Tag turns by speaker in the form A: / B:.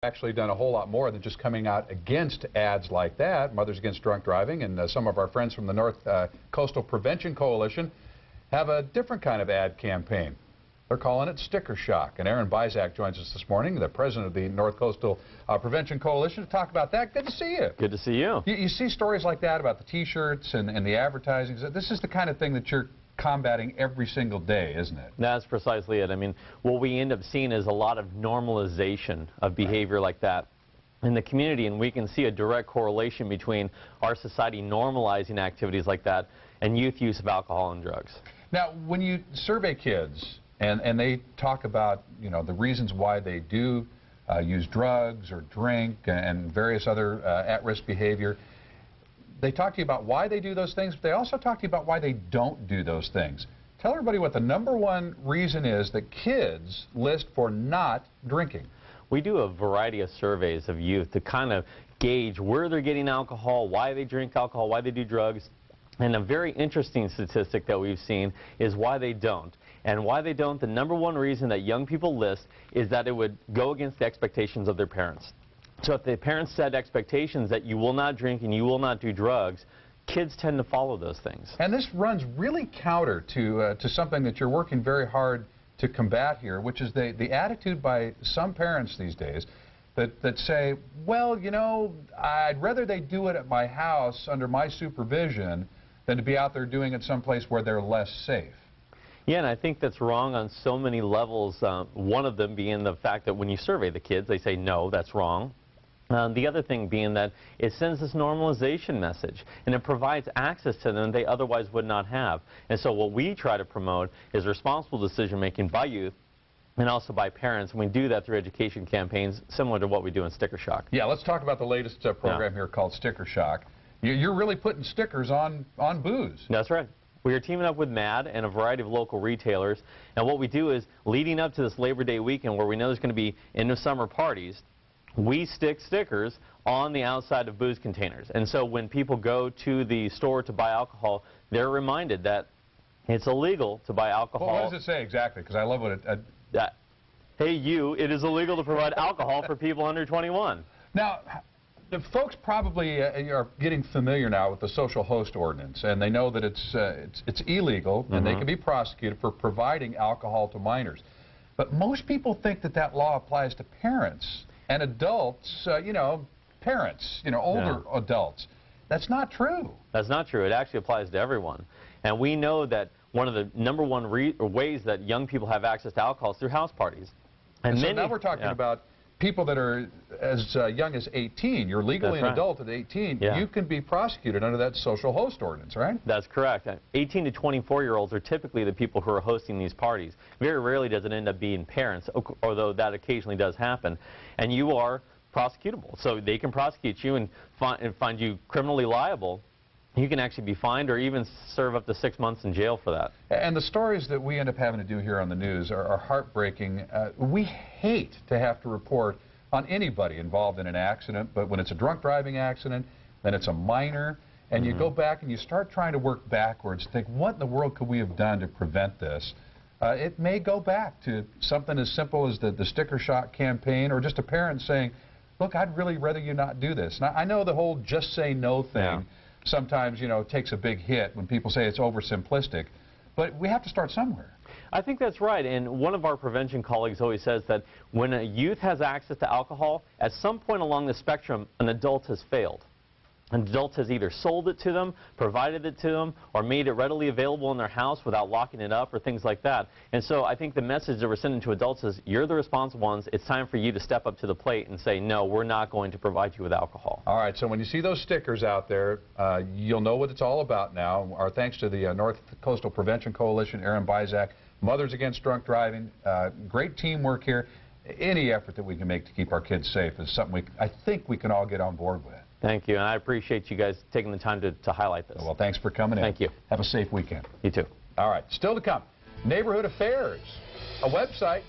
A: Actually done a whole lot more than just coming out against ads like that. Mothers Against Drunk Driving and some of our friends from the North Coastal Prevention Coalition have a different kind of ad campaign. They're calling it Sticker Shock. And Aaron Byzak joins us this morning, the president of the North Coastal Prevention Coalition, to talk about that. Good to see you.
B: Good to see you.
A: You see stories like that about the T-shirts and the advertising. This is the kind of thing that you're combating every single day, isn't it?
B: That's precisely it. I mean, what we end up seeing is a lot of normalization of behavior like that in the community, and we can see a direct correlation between our society normalizing activities like that and youth use of alcohol and drugs.
A: Now, when you survey kids and they talk about, you know, the reasons why they do use drugs or drink and various other at-risk behavior, they talk to you about why they do those things, but they also talk to you about why they don't do those things. Tell everybody what the #1 reason is that kids list for not drinking.
B: We do a variety of surveys of youth to kind of gauge where they're getting alcohol, why they drink alcohol, why they do drugs. And a very interesting statistic that we've seen is why they don't. And why they don't, the #1 reason that young people list is that it would go against the expectations of their parents. So if the parents set expectations that you will not drink and you will not do drugs, kids tend to follow those things.
A: And this runs really counter to something that you're working very hard to combat here, which is the attitude by some parents these days that say, well, you know, I'd rather they do it at my house under my supervision than to be out there doing it someplace where they're less safe.
B: Yeah, and I think that's wrong on so many levels, one of them being the fact that when you survey the kids, they say, no, that's wrong. The other thing being that it sends this normalization message, and it provides access to them they otherwise would not have. And so what we try to promote is responsible decision-making by youth and also by parents, and we do that through education campaigns similar to what we do in Sticker Shock.
A: Yeah, let's talk about the latest program here called Sticker Shock. You're really putting stickers on booze.
B: That's right. We are teaming up with MAD and a variety of local retailers, and what we do is, leading up to this Labor Day weekend where we know there's going to be end-of-summer parties, we stick stickers on the outside of booze containers. And so when people go to the store to buy alcohol, they're reminded that it's illegal to buy alcohol.
A: Well, what does it say exactly? Because I love what it...
B: Hey, it is illegal to provide alcohol for people under 21.
A: Now, the folks probably are getting familiar now with the social host ordinance, and they know that it's illegal, and they can be prosecuted for providing alcohol to minors. But most people think that that law applies to parents and adults, you know, parents, you know, older adults. That's not true.
B: That's not true. It actually applies to everyone. And we know that one of the #1 ways that young people have access to alcohol is through house parties.
A: And so now we're talking about people that are as young as 18. You're legally an adult at 18. You can be prosecuted under that social host ordinance, right?
B: That's correct. 18 to 24-year-olds are typically the people who are hosting these parties. Very rarely does it end up being parents, although that occasionally does happen. And you are prosecutable. So they can prosecute you and find you criminally liable. You can actually be fined or even serve up to 6 months in jail for that.
A: And the stories that we end up having to do here on the news are heartbreaking. We hate to have to report on anybody involved in an accident, but when it's a drunk driving accident, then it's a minor, and you go back and you start trying to work backwards, think, what in the world could we have done to prevent this? It may go back to something as simple as the Sticker Shock campaign, or just a parent saying, look, I'd really rather you not do this. Now, I know the whole just say no thing sometimes, you know, takes a big hit when people say it's oversimplistic, but we have to start somewhere.
B: I think that's right, and one of our prevention colleagues always says that when a youth has access to alcohol, at some point along the spectrum, an adult has failed. An adult has either sold it to them, provided it to them, or made it readily available in their house without locking it up or things like that. And so I think the message that we're sending to adults is, you're the responsible ones. It's time for you to step up to the plate and say, no, we're not going to provide you with alcohol.
A: All right, so when you see those stickers out there, you'll know what it's all about now. Our thanks to the North Coastal Prevention Coalition, Aaron Byzak, Mothers Against Drunk Driving. Great teamwork here. Any effort that we can make to keep our kids safe is something I think we can all get on board with.
B: Thank you, and I appreciate you guys taking the time to highlight this.
A: Well, thanks for coming in.
B: Thank you.
A: Have a safe weekend.
B: You too.
A: All right, still to come, Neighborhood Affairs, a website.